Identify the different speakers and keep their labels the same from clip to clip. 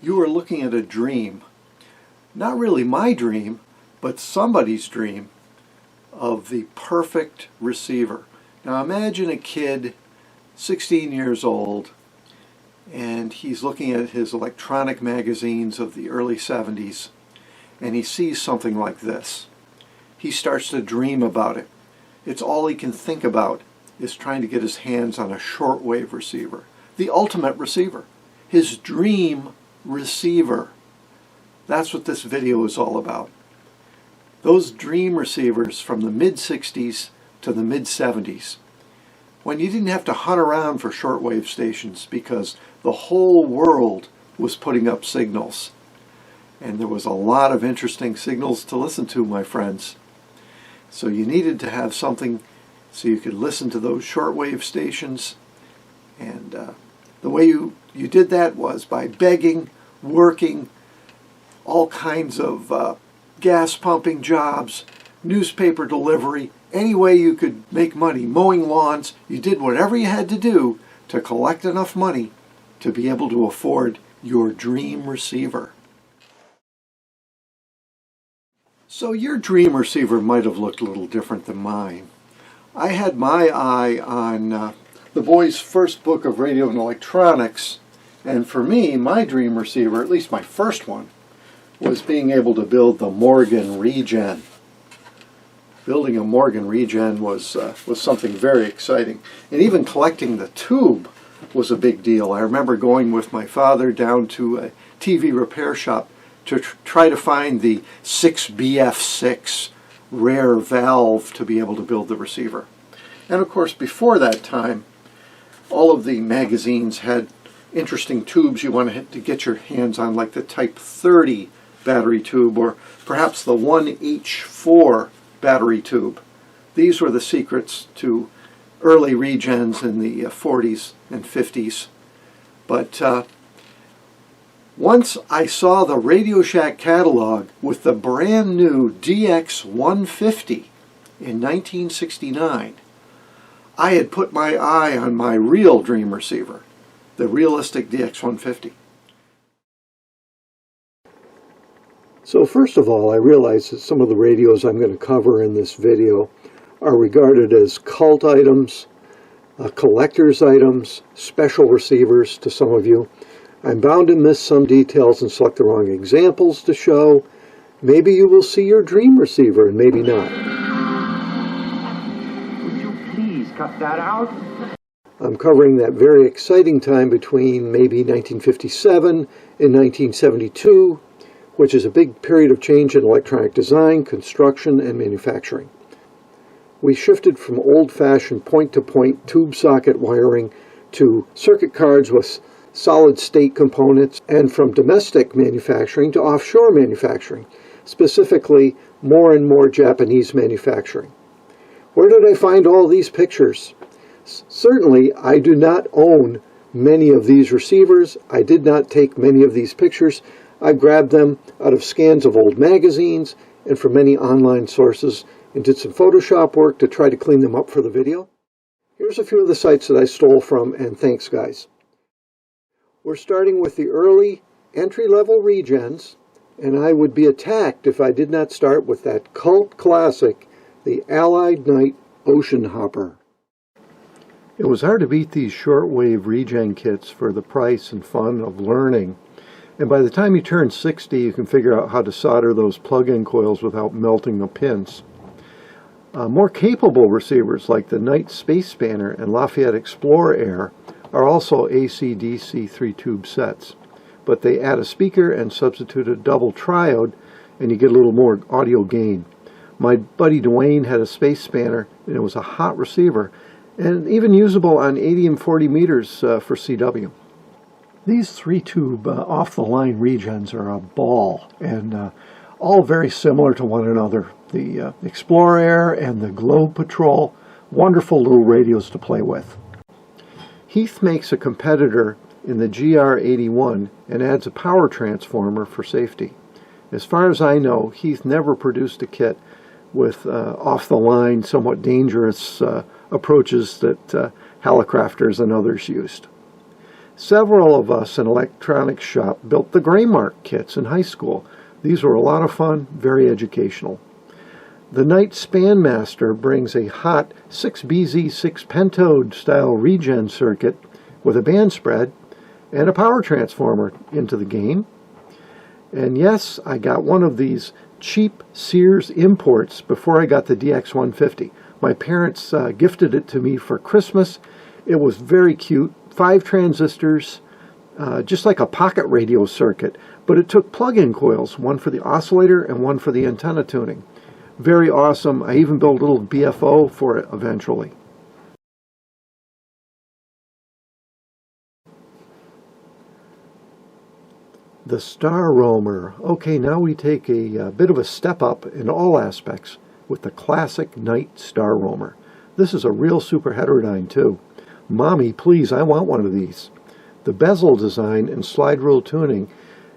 Speaker 1: You are looking at a dream, not really my dream, but somebody's dream of the perfect receiver. Now imagine a kid, 16 years old, and he's looking at his electronic magazines of the early 70s, and he sees something like this. He starts to dream about it. It's all he can think about is trying to get his hands on a shortwave receiver, the ultimate receiver, his dream receiver. That's what this video is all about. Those dream receivers from the mid-60s to the mid-70s, when you didn't have to hunt around for shortwave stations because the whole world was putting up signals. And there was a lot of interesting signals to listen to, my friends. So you needed to have something so you could listen to those shortwave stations. And the way you did that was by begging, working, all kinds of gas pumping jobs, newspaper delivery, any way you could make money, mowing lawns. You did whatever you had to do to collect enough money to be able to afford your dream receiver. So your dream receiver might have looked a little different than mine. I had my eye on the boys' first book of radio and electronics, and for me, my dream receiver, at least my first one, was being able to build the Morgan Regen. Building a Morgan Regen was something very exciting, and even collecting the tube was a big deal. I remember going with my father down to a TV repair shop to try to find the 6BF6 rare valve to be able to build the receiver. And of course, before that time, all of the magazines had interesting tubes you wanted to get your hands on, like the Type 30 battery tube, or perhaps the 1H4 battery tube. These were the secrets to early regens in the 40s and 50s. But once I saw the Radio Shack catalog with the brand new DX150 in 1969, I had put my eye on my real dream receiver, the realistic DX150. So first of all, I realize that some of the radios I'm going to cover in this video are regarded as cult items, collector's items, special receivers to some of you. I'm bound to miss some details and select the wrong examples to show. Maybe you will see your dream receiver and maybe not.
Speaker 2: Would you please cut that out?
Speaker 1: I'm covering that very exciting time between maybe 1957 and 1972, which is a big period of change in electronic design, construction, and manufacturing. We shifted from old-fashioned point-to-point tube socket wiring to circuit cards with solid-state components, and from domestic manufacturing to offshore manufacturing, specifically more and more Japanese manufacturing. Where did I find all these pictures? Certainly, I do not own many of these receivers. I did not take many of these pictures. I grabbed them out of scans of old magazines and from many online sources and did some Photoshop work to try to clean them up for the video. Here's a few of the sites that I stole from, and thanks guys. We're starting with the early entry-level regens, and I would be attacked if I did not start with that cult classic, the Allied Knight Ocean Hopper. It was hard to beat these shortwave regen kits for the price and fun of learning. And by the time you turn 60, you can figure out how to solder those plug-in coils without melting the pins. More capable receivers like the Knight Space Spanner and Lafayette Explorer Air are also AC/DC 3-tube sets, but they add a speaker and substitute a double triode, and you get a little more audio gain. My buddy Dwayne had a Space Spanner, and it was a hot receiver, and even usable on 80 and 40 meters for CW. These 3-tube off-the-line regens are a ball, and all very similar to one another. The Explorer Air and the Globe Patrol, wonderful little radios to play with. Heath makes a competitor in the GR81 and adds a power transformer for safety. As far as I know, Heath never produced a kit with off-the-line, somewhat dangerous approaches that Hallicrafters and others used. Several of us in electronics shop built the Graymark kits in high school. These were a lot of fun, very educational. The Knight Spanmaster brings a hot 6BZ6 pentode style regen circuit with a band spread and a power transformer into the game. And yes, I got one of these cheap Sears imports before I got the DX150. My parents gifted it to me for Christmas. It was very cute, 5 transistors, just like a pocket radio circuit, but it took plug-in coils, one for the oscillator and one for the antenna tuning. Very awesome. I even built a little BFO for it eventually. The Star Roamer. Okay, now we take a bit of a step up in all aspects with the classic Knight Star Roamer. This is a real super heterodyne too. Mommy, please, I want one of these. The bezel design and slide rule tuning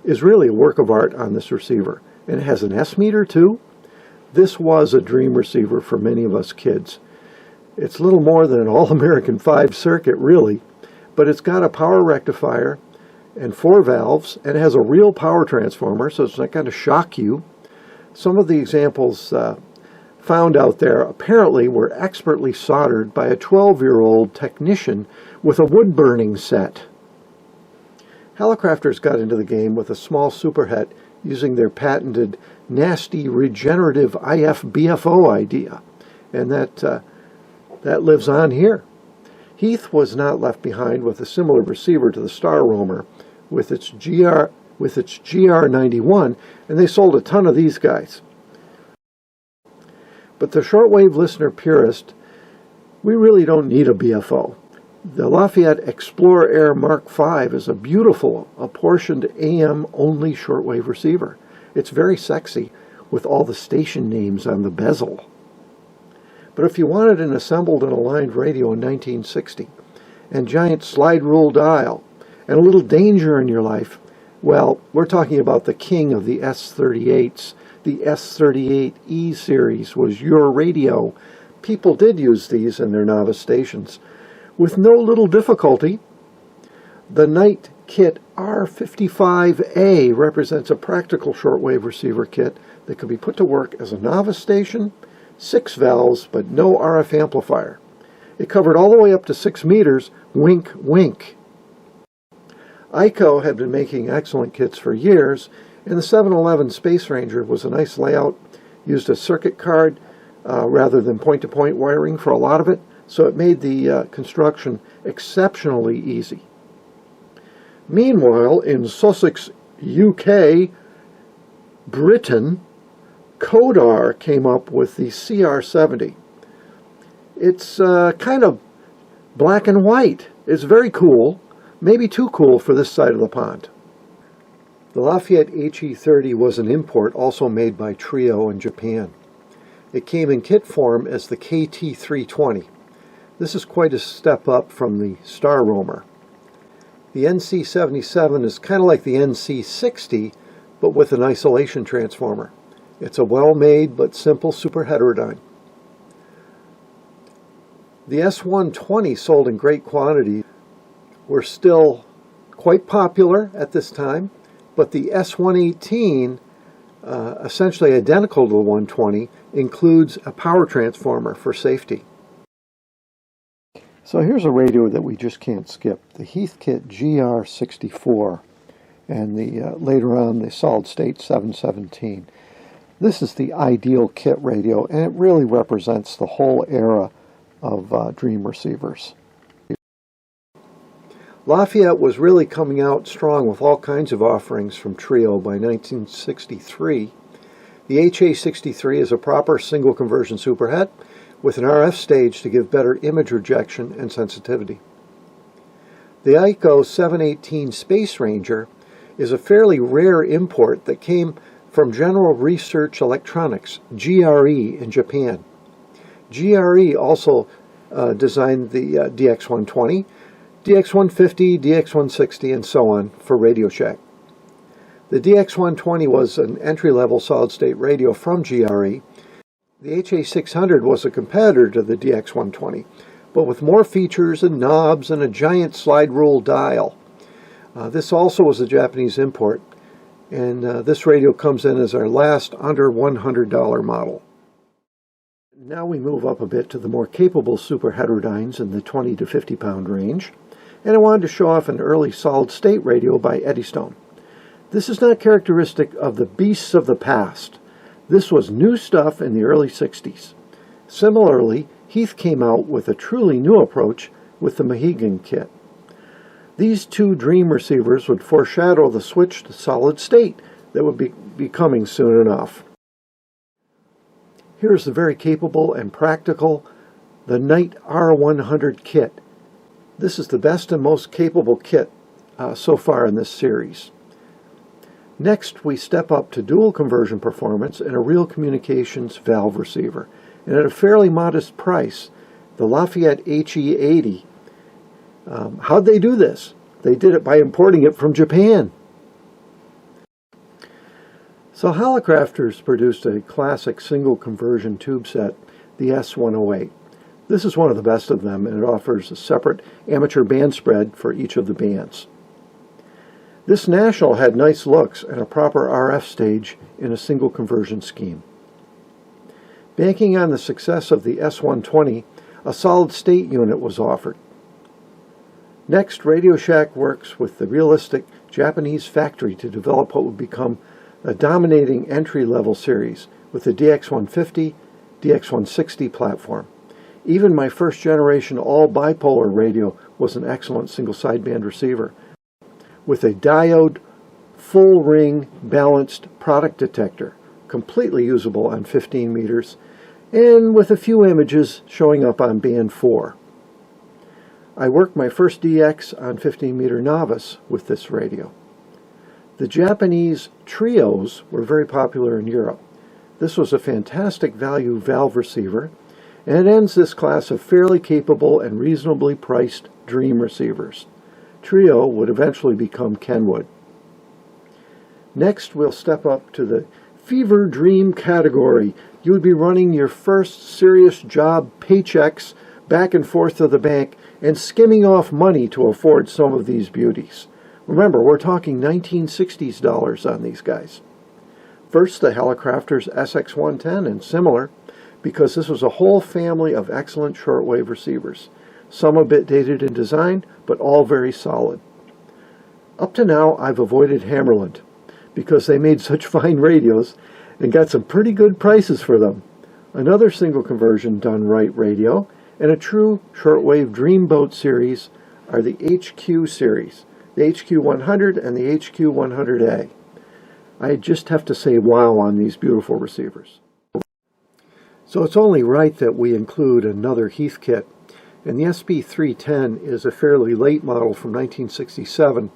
Speaker 1: is really a work of art on this receiver. And it has an S-meter too. This was a dream receiver for many of us kids. It's little more than an all-American 5 circuit really, but it's got a power rectifier and 4 valves, and it has a real power transformer, so it's not going to shock you. Some of the examples found out there apparently were expertly soldered by a 12-year-old technician with a wood-burning set. Hallicrafters got into the game with a small superhet using their patented nasty regenerative IF-BFO idea, and that lives on here. Heath was not left behind with a similar receiver to the Star Roamer with its GR91, and they sold a ton of these guys. But the shortwave listener purist, we really don't need a BFO. The Lafayette Explorer Air Mark V is a beautiful, apportioned AM-only shortwave receiver. It's very sexy with all the station names on the bezel. But if you wanted an assembled and aligned radio in 1960, and giant slide rule dial, and a little danger in your life, well, we're talking about the king of the S38s. The S38E series was your radio. People did use these in their novice stations with no little difficulty. The Knight Kit R55A represents a practical shortwave receiver kit that could be put to work as a novice station, 6 valves, but no RF amplifier. It covered all the way up to 6 meters, wink, wink. ICO had been making excellent kits for years, and the 711 Space Ranger was a nice layout, used a circuit card rather than point-to-point wiring for a lot of it, so it made the construction exceptionally easy. Meanwhile, in Sussex, UK, Britain, Kodar came up with the CR70. It's kind of black and white. It's very cool, maybe too cool for this side of the pond. The Lafayette HE30 was an import also made by Trio in Japan. It came in kit form as the KT320. This is quite a step up from the Star Roamer. The NC77 is kind of like the NC60, but with an isolation transformer. It's a well-made but simple super heterodyne. The S-120 sold in great quantity were still quite popular at this time, but the S-118, essentially identical to the 120, includes a power transformer for safety. So here's a radio that we just can't skip, the Heathkit GR64, and later on the solid state 717. This is the ideal kit radio, and it really represents the whole era of dream receivers. Lafayette was really coming out strong with all kinds of offerings from Trio by 1963. The HA63 is a proper single conversion superhet with an RF stage to give better image rejection and sensitivity. The ICO 718 Space Ranger is a fairly rare import that came from General Research Electronics, GRE, in Japan. GRE also designed the DX120, DX150, DX160, and so on for Radio Shack. The DX120 was an entry-level solid-state radio from GRE. The HA600 was a competitor to the DX120, but with more features and knobs and a giant slide rule dial. This also was a Japanese import, and this radio comes in as our last under $100 model. Now we move up a bit to the more capable super heterodynes in the 20 to 50 pound range, and I wanted to show off an early solid-state radio by Eddystone. This is not characteristic of the beasts of the past. This was new stuff in the early 60s. Similarly, Heath came out with a truly new approach with the Mohican kit. These two dream receivers would foreshadow the switch to solid state that would be coming soon enough. Here's the very capable and practical, the Knight R100 kit. This is the best and most capable kit so far in this series. Next, we step up to dual conversion performance in a real communications valve receiver. And at a fairly modest price, the Lafayette HE-80. How'd they do this? They did it by importing it from Japan. So Hallicrafters produced a classic single conversion tube set, the S-108. This is one of the best of them, and it offers a separate amateur band spread for each of the bands. This National had nice looks and a proper RF stage in a single conversion scheme. Banking on the success of the S-120, a solid-state unit was offered. Next, Radio Shack works with the realistic Japanese factory to develop what would become a dominating entry-level series with the DX150, DX160 platform. Even my first-generation all-bipolar radio was an excellent single sideband receiver, with a diode, full-ring, balanced product detector, completely usable on 15 meters, and with a few images showing up on band 4. I worked my first DX on 15-meter novice with this radio. The Japanese trios were very popular in Europe. This was a fantastic value valve receiver, and it ends this class of fairly capable and reasonably priced dream receivers. Trio would eventually become Kenwood. Next, we'll step up to the fever dream category. You would be running your first serious job paychecks back and forth to the bank and skimming off money to afford some of these beauties. Remember, we're talking 1960s dollars on these guys. First, the Hallicrafters SX110 and similar, because this was a whole family of excellent shortwave receivers. Some a bit dated in design, but all very solid. Up to now, I've avoided Hammarlund, because they made such fine radios and got some pretty good prices for them. Another single conversion done right radio, and a true shortwave dreamboat series are the HQ series, the HQ-100 and the HQ-100A. I just have to say wow on these beautiful receivers. So it's only right that we include another Heathkit. And the SB310 is a fairly late model from 1967,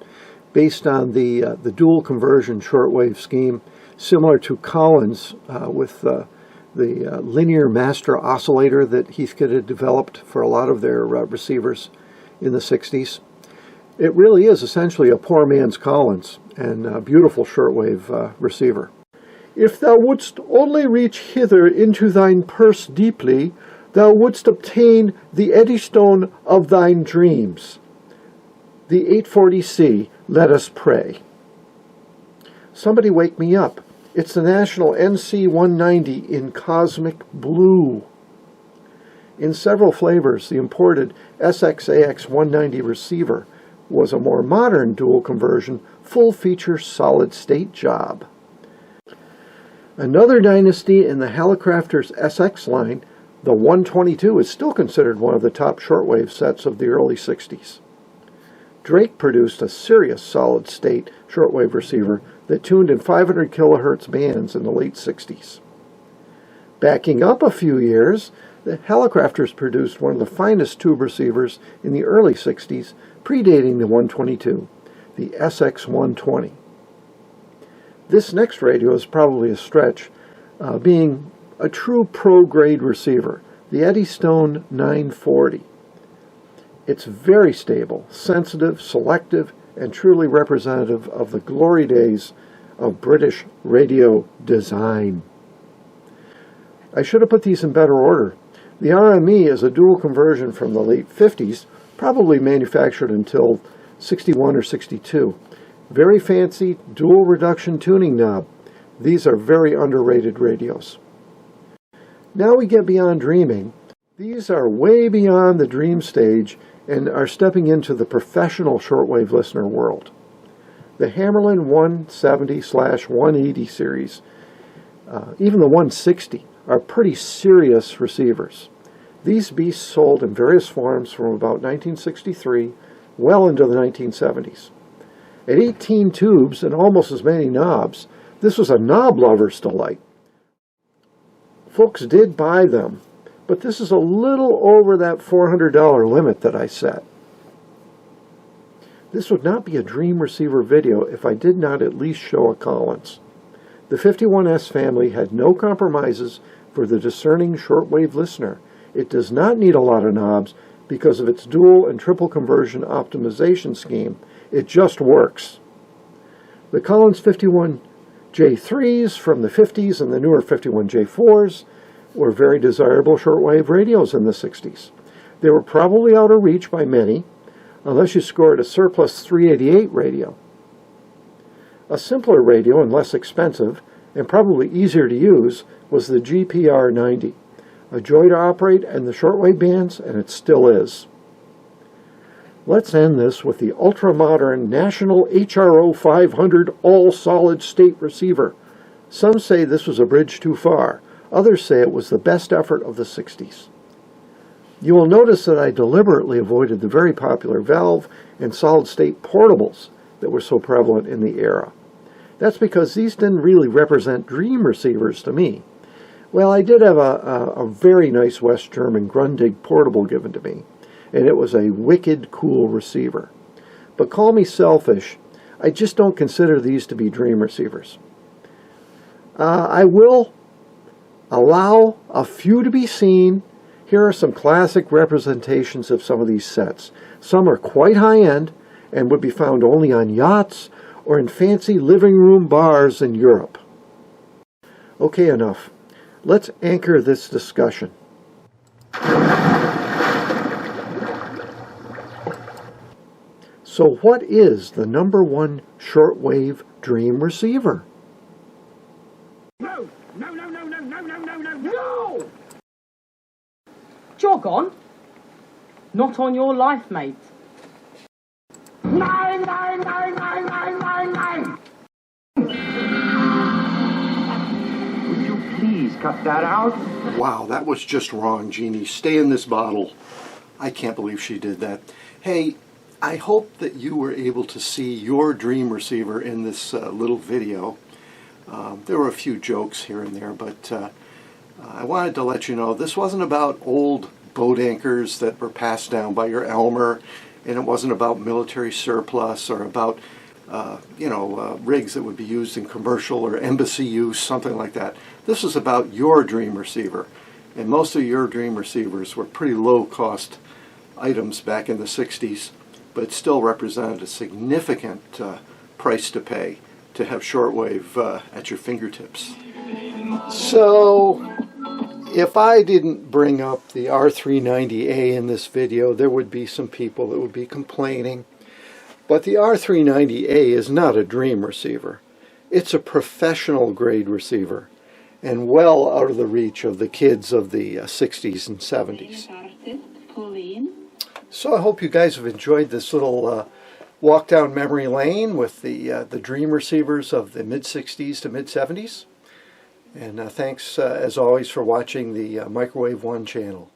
Speaker 1: based on the dual conversion shortwave scheme, similar to Collins with the linear master oscillator that Heathkit had developed for a lot of their receivers in the 60s. It really is essentially a poor man's Collins, and a beautiful shortwave receiver. If thou wouldst only reach hither into thine purse deeply, thou wouldst obtain the Eddystone of thine dreams. The 840C, let us pray. Somebody wake me up. It's the National NC-190 in cosmic blue. In several flavors, the imported SXAX-190 receiver was a more modern dual conversion, full-feature solid-state job. Another dynasty in the Hallicrafters SX line, the 122 is still considered one of the top shortwave sets of the early 60s. Drake produced a serious solid-state shortwave receiver that tuned in 500 kilohertz bands in the late 60s. Backing up a few years, the Hallicrafters produced one of the finest tube receivers in the early 60s, predating the 122, the SX120. This next radio is probably a stretch, being a true pro-grade receiver, the Eddystone 940. It's very stable, sensitive, selective, and truly representative of the glory days of British radio design. I should have put these in better order. The RME is a dual conversion from the late 50s, probably manufactured until 61 or 62. Very fancy dual reduction tuning knob. These are very underrated radios. Now we get beyond dreaming. These are way beyond the dream stage and are stepping into the professional shortwave listener world. The Hammarlund 170/180 series, even the 160, are pretty serious receivers. These beasts sold in various forms from about 1963 well into the 1970s. At 18 tubes and almost as many knobs, this was a knob lover's delight. Folks did buy them, but this is a little over that $400 limit that I set. This would not be a dream receiver video if I did not at least show a Collins. The 51S family had no compromises for the discerning shortwave listener. It does not need a lot of knobs because of its dual and triple conversion optimization scheme. It just works. The Collins 51J3s from the 50s and the newer 51J4s were very desirable shortwave radios in the 60s. They were probably out of reach by many, unless you scored a surplus 388 radio. A simpler radio and less expensive, and probably easier to use, was the GPR-90. A joy to operate in the shortwave bands, and it still is. Let's end this with the ultra-modern National HRO 500 all-solid-state receiver. Some say this was a bridge too far. Others say it was the best effort of the 60s. You will notice that I deliberately avoided the very popular valve and solid-state portables that were so prevalent in the era. That's because these didn't really represent dream receivers to me. Well, I did have a very nice West German Grundig portable given to me, and it was a wicked cool receiver. But call me selfish, I just don't consider these to be dream receivers. I will allow a few to be seen. Here are some classic representations of some of these sets. Some are quite high-end and would be found only on yachts or in fancy living room bars in Europe. Okay, enough. Let's anchor this discussion. So what is the #1 shortwave dream receiver?
Speaker 2: No! No, no, no, no, no, no, no, no, no!
Speaker 3: Jog on. Not on your life, mate.
Speaker 2: Nine, nine, nine, nine, nine, nine, nine! Would you please cut that out?
Speaker 1: Wow, that was just wrong, Jeannie. Stay in this bottle. I can't believe she did that. Hey, I hope that you were able to see your dream receiver in this little video. There were a few jokes here and there, but I wanted to let you know this wasn't about old boat anchors that were passed down by your Elmer, and it wasn't about military surplus or about rigs that would be used in commercial or embassy use, something like that. This was about your dream receiver, and most of your dream receivers were pretty low-cost items back in the 60s, but still represented a significant price to pay to have shortwave at your fingertips. So, if I didn't bring up the R390A in this video, there would be some people that would be complaining. But the R390A is not a dream receiver. It's a professional grade receiver, and well out of the reach of the kids of the 60s and 70s. So I hope you guys have enjoyed this little walk down memory lane with the dream receivers of the mid-60s to mid-70s. And thanks, as always, for watching the Microwave One channel.